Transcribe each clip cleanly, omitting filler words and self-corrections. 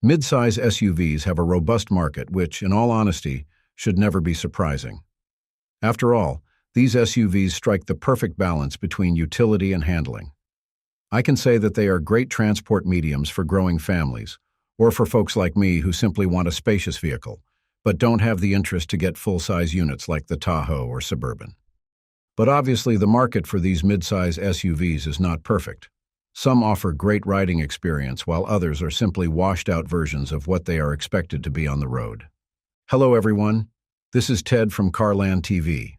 Midsize SUVs have a robust market which, in all honesty, should never be surprising. After all, these SUVs strike the perfect balance between utility and handling. I can say that they are great transport mediums for growing families, or for folks like me who simply want a spacious vehicle, but don't have the interest to get full-size units like the Tahoe or Suburban. But obviously the market for these midsize SUVs is not perfect. Some offer great riding experience while others are simply washed-out versions of what they are expected to be on the road. Hello everyone, this is Ted from CarlandTV.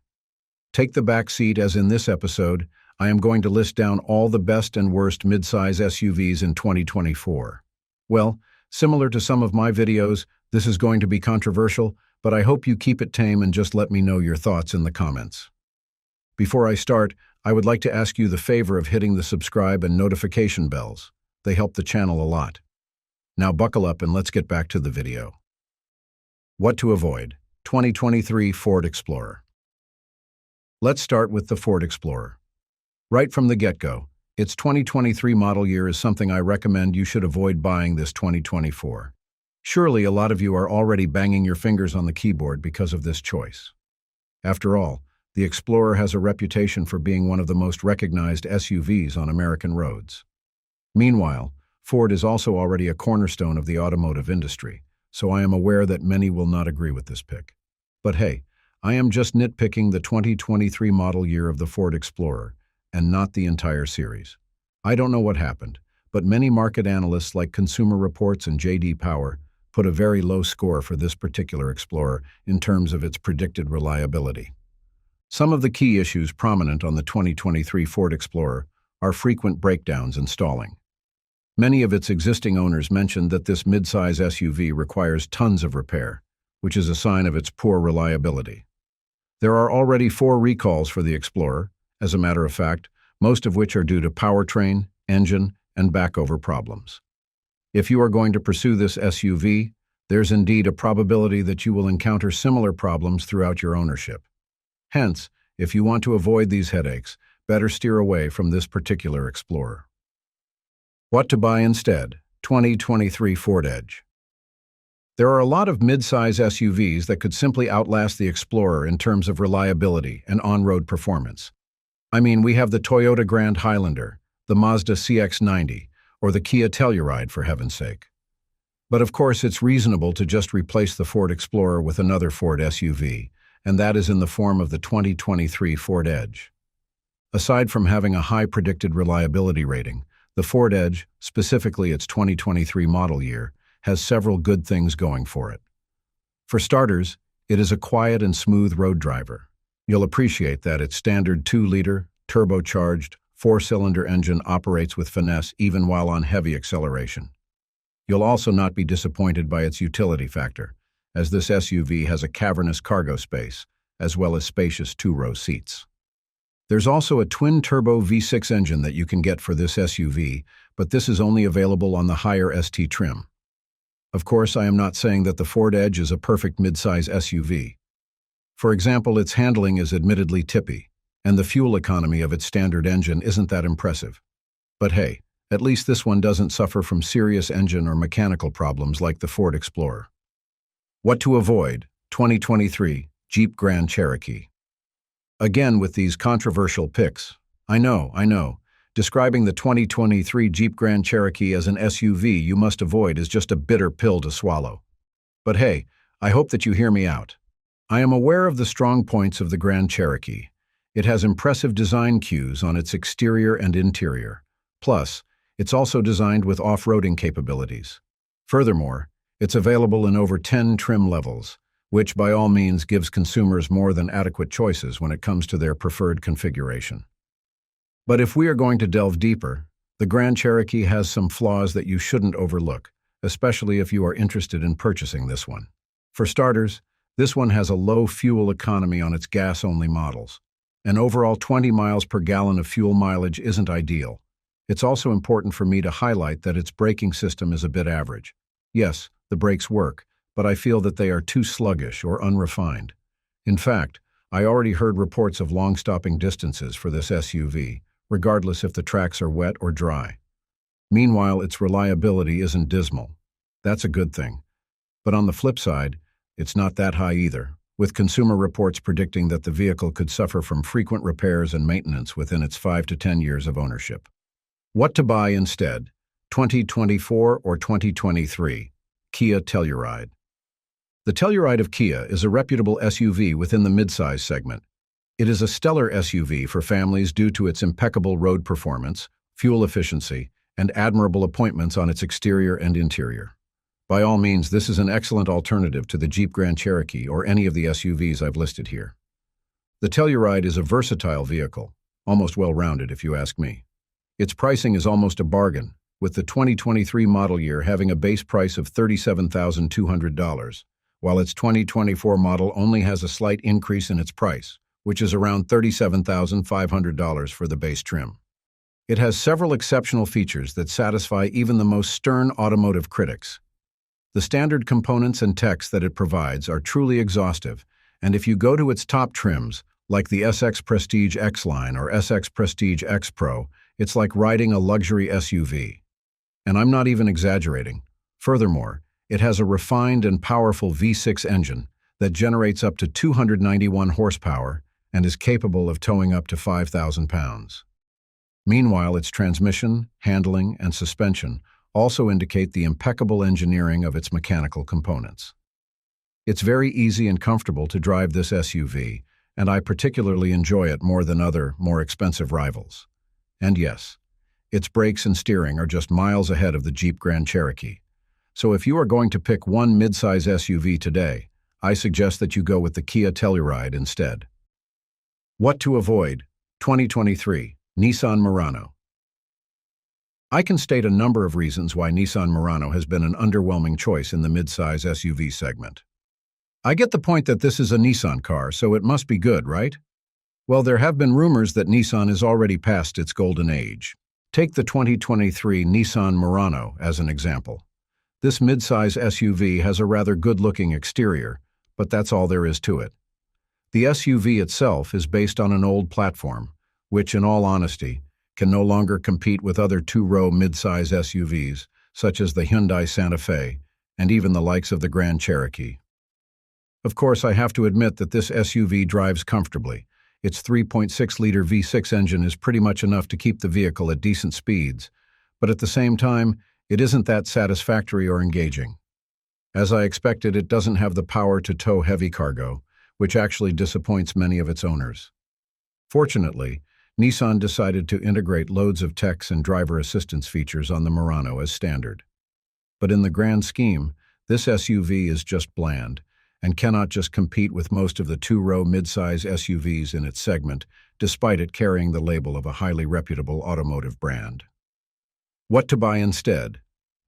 Take the back seat as in this episode, I am going to list down all the best and worst midsize SUVs in 2024. Well, similar to some of my videos, this is going to be controversial, but I hope you keep it tame and just let me know your thoughts in the comments. Before I start, I would like to ask you the favor of hitting the subscribe and notification bells. They help the channel a lot. Now buckle up and let's get back to the video. What to avoid: 2023 Ford Explorer. Let's start with the Ford Explorer. Right from the get-go, its 2023 model year is something I recommend you should avoid buying this 2024. Surely a lot of you are already banging your fingers on the keyboard because of this choice. After all, the Explorer has a reputation for being one of the most recognized SUVs on American roads. Meanwhile, Ford is also already a cornerstone of the automotive industry, so I am aware that many will not agree with this pick. But hey, I am just nitpicking the 2023 model year of the Ford Explorer, and not the entire series. I don't know what happened, but many market analysts like Consumer Reports and J.D. Power put a very low score for this particular Explorer in terms of its predicted reliability. Some of the key issues prominent on the 2023 Ford Explorer are frequent breakdowns and stalling. Many of its existing owners mentioned that this midsize SUV requires tons of repair, which is a sign of its poor reliability. There are already 4 recalls for the Explorer, as a matter of fact, most of which are due to powertrain, engine, and backover problems. If you are going to pursue this SUV, there's indeed a probability that you will encounter similar problems throughout your ownership. Hence, if you want to avoid these headaches, better steer away from this particular Explorer. What to buy instead: 2023 Ford Edge. There are a lot of midsize SUVs that could simply outlast the Explorer in terms of reliability and on-road performance. I mean, we have the Toyota Grand Highlander, the Mazda CX-90, or the Kia Telluride, for heaven's sake. But of course, it's reasonable to just replace the Ford Explorer with another Ford SUV, and that is in the form of the 2023 Ford Edge. Aside from having a high predicted reliability rating, the Ford Edge, specifically its 2023 model year, has several good things going for it. For starters, it is a quiet and smooth road driver. You'll appreciate that its standard 2-liter, turbocharged, 4-cylinder engine operates with finesse even while on heavy acceleration. You'll also not be disappointed by its utility factor, as this SUV has a cavernous cargo space, as well as spacious 2-row seats. There's also a twin-turbo V6 engine that you can get for this SUV, but this is only available on the higher ST trim. Of course, I am not saying that the Ford Edge is a perfect midsize SUV. For example, its handling is admittedly tippy, and the fuel economy of its standard engine isn't that impressive. But hey, at least this one doesn't suffer from serious engine or mechanical problems like the Ford Explorer. What to avoid: 2023 Jeep Grand Cherokee. Again with these controversial picks. I know. Describing the 2023 Jeep Grand Cherokee as an SUV you must avoid is just a bitter pill to swallow. But hey, I hope that you hear me out. I am aware of the strong points of the Grand Cherokee. It has impressive design cues on its exterior and interior. Plus, it's also designed with off-roading capabilities. Furthermore, it's available in over 10 trim levels, which by all means gives consumers more than adequate choices when it comes to their preferred configuration. But if we are going to delve deeper, the Grand Cherokee has some flaws that you shouldn't overlook, especially if you are interested in purchasing this one. For starters, this one has a low fuel economy on its gas-only models. An overall 20 miles per gallon of fuel mileage isn't ideal. It's also important for me to highlight that its braking system is a bit average. Yes, the brakes work, but I feel that they are too sluggish or unrefined. In fact, I already heard reports of long stopping distances for this SUV, regardless if the tracks are wet or dry. Meanwhile, its reliability isn't dismal. That's a good thing. But on the flip side, it's not that high either, with consumer reports predicting that the vehicle could suffer from frequent repairs and maintenance within its 5 to 10 years of ownership. What to buy instead? 2024 or 2023? Kia Telluride. The Telluride of Kia is a reputable SUV within the midsize segment. It is a stellar SUV for families due to its impeccable road performance, fuel efficiency, and admirable appointments on its exterior and interior. By all means, this is an excellent alternative to the Jeep Grand Cherokee or any of the SUVs I've listed here. The Telluride is a versatile vehicle, almost well-rounded if you ask me. Its pricing is almost a bargain, with the 2023 model year having a base price of $37,200, while its 2024 model only has a slight increase in its price, which is around $37,500 for the base trim. It has several exceptional features that satisfy even the most stern automotive critics. The standard components and techs that it provides are truly exhaustive, and if you go to its top trims, like the SX Prestige X-Line or SX Prestige X Pro, it's like riding a luxury SUV. And I'm not even exaggerating. Furthermore, it has a refined and powerful V6 engine that generates up to 291 horsepower and is capable of towing up to 5,000 pounds. Meanwhile, its transmission, handling, and suspension also indicate the impeccable engineering of its mechanical components. It's very easy and comfortable to drive this SUV, and I particularly enjoy it more than other, more expensive rivals. And yes, its brakes and steering are just miles ahead of the Jeep Grand Cherokee. So if you are going to pick one midsize SUV today, I suggest that you go with the Kia Telluride instead. What to avoid? 2023. Nissan Murano. I can state a number of reasons why Nissan Murano has been an underwhelming choice in the midsize SUV segment. I get the point that this is a Nissan car, so it must be good, right? Well, there have been rumors that Nissan is already past its golden age. Take the 2023 Nissan Murano as an example. This midsize SUV has a rather good-looking exterior, but that's all there is to it. The SUV itself is based on an old platform, which, in all honesty, can no longer compete with other two-row midsize SUVs, such as the Hyundai Santa Fe, and even the likes of the Grand Cherokee. Of course, I have to admit that this SUV drives comfortably. Its 3.6-liter V6 engine is pretty much enough to keep the vehicle at decent speeds, but at the same time, it isn't that satisfactory or engaging. As I expected, it doesn't have the power to tow heavy cargo, which actually disappoints many of its owners. Fortunately, Nissan decided to integrate loads of techs and driver assistance features on the Murano as standard. But in the grand scheme, this SUV is just bland and cannot just compete with most of the two-row midsize SUVs in its segment, despite it carrying the label of a highly reputable automotive brand. What to buy instead?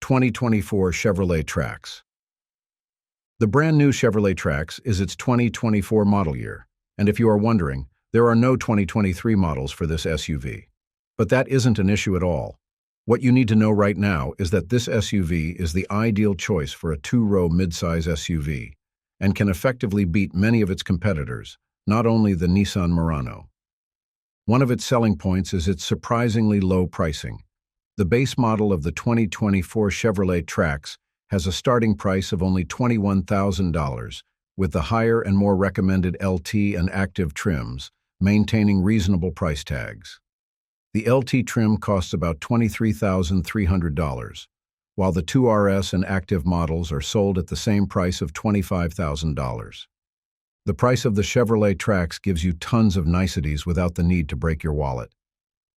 2024 Chevrolet Trax. The brand new Chevrolet Trax is its 2024 model year, and if you are wondering, there are no 2023 models for this SUV. But that isn't an issue at all. What you need to know right now is that this SUV is the ideal choice for a two-row midsize SUV and can effectively beat many of its competitors, not only the Nissan Murano. One of its selling points is its surprisingly low pricing. The base model of the 2024 Chevrolet Trax has a starting price of only $21,000, with the higher and more recommended LT and active trims maintaining reasonable price tags. The LT trim costs about $23,300, while the 2RS and active models are sold at the same price of $25,000. The price of the Chevrolet Trax gives you tons of niceties without the need to break your wallet.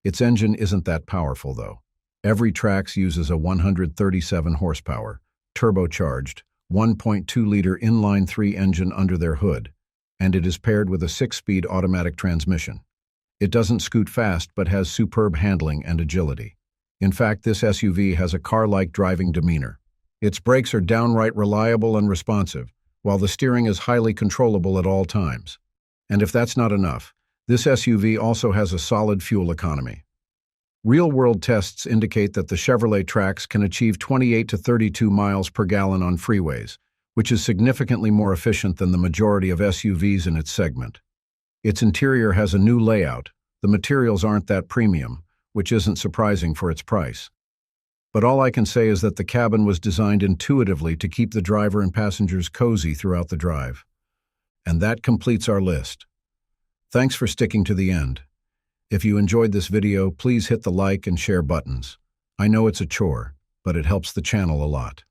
Its engine isn't that powerful, though. Every Trax uses a 137 horsepower, turbocharged, 1.2-liter inline-3 engine under their hood, and it is paired with a 6-speed automatic transmission. It doesn't scoot fast but has superb handling and agility. In fact, this SUV has a car-like driving demeanor. Its brakes are downright reliable and responsive, while the steering is highly controllable at all times. And if that's not enough, this SUV also has a solid fuel economy. Real-world tests indicate that the Chevrolet Trax can achieve 28 to 32 miles per gallon on freeways, which is significantly more efficient than the majority of SUVs in its segment. Its interior has a new layout. The materials aren't that premium, which isn't surprising for its price. But all I can say is that the cabin was designed intuitively to keep the driver and passengers cozy throughout the drive. And that completes our list. Thanks for sticking to the end. If you enjoyed this video, please hit the like and share buttons. I know it's a chore, but it helps the channel a lot.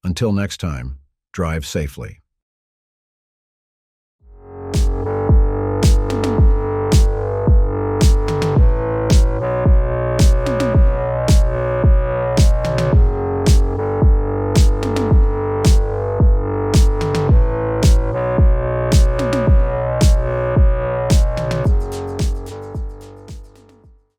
Until next time, drive safely.